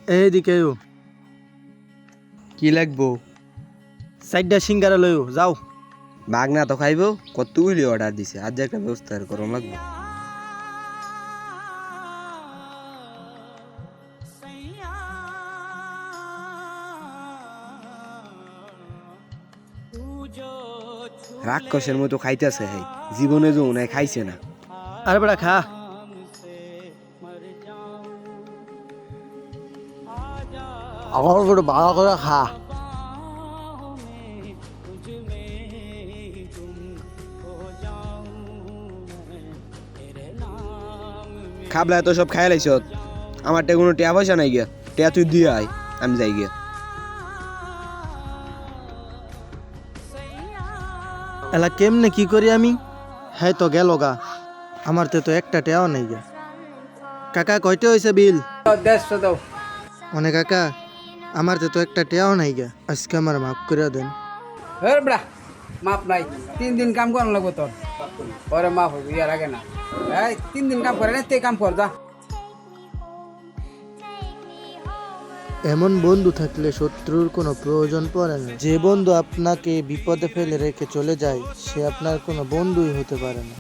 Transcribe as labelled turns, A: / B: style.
A: এইদিকে
B: কি লাগবো?
A: সাইডটা সিঙ্গারা লইও যাও।
B: বাগনা তো খাইবো, কতগুলি অর্ডার দিছে, আজ একটা ব্যবস্থা করো লাগবো। রাক্ষসের মতো খাইতেছে, হ্যাঁ জীবনে যৌ নাই খাইছে না।
A: আরে বেটা খা। আমার করে ভালো করে খা।
B: খাবলা তো সব খাই লাইছ, আমার তে কোনো টিয়া পয়সা নাই গিয়া, টিয়া তুই দিয়ে আয়, আমি যাই গিয়া।
A: এলা কেমনে কি করি আমি? হ্যাঁ তো গেল গা, আমার তো একটা টেয়াও নেই গা। কাকা কয়টা হয়েছে বিল?
C: 150 দাও।
A: অনেক কাকা, আমার তো একটা টেয়াও নাই গা, আজকে আমার মাফ করে দেন।
C: হে বড়া, মাপ নাই, 3 দিন কাম করানো লাগবে তোর, পরে মাপ হবে, ইয়ার আগে না। এই 3 দিন কাম করে না, তে কাম কর যা।
A: এমন বন্ধু থাকলে শত্রুর কোনো প্রয়োজন পড়ে না। যে বন্ধু আপনাকে বিপদে ফেলে রেখে চলে যায়, সে আপনার কোনো বন্ধুই হতে পারে না।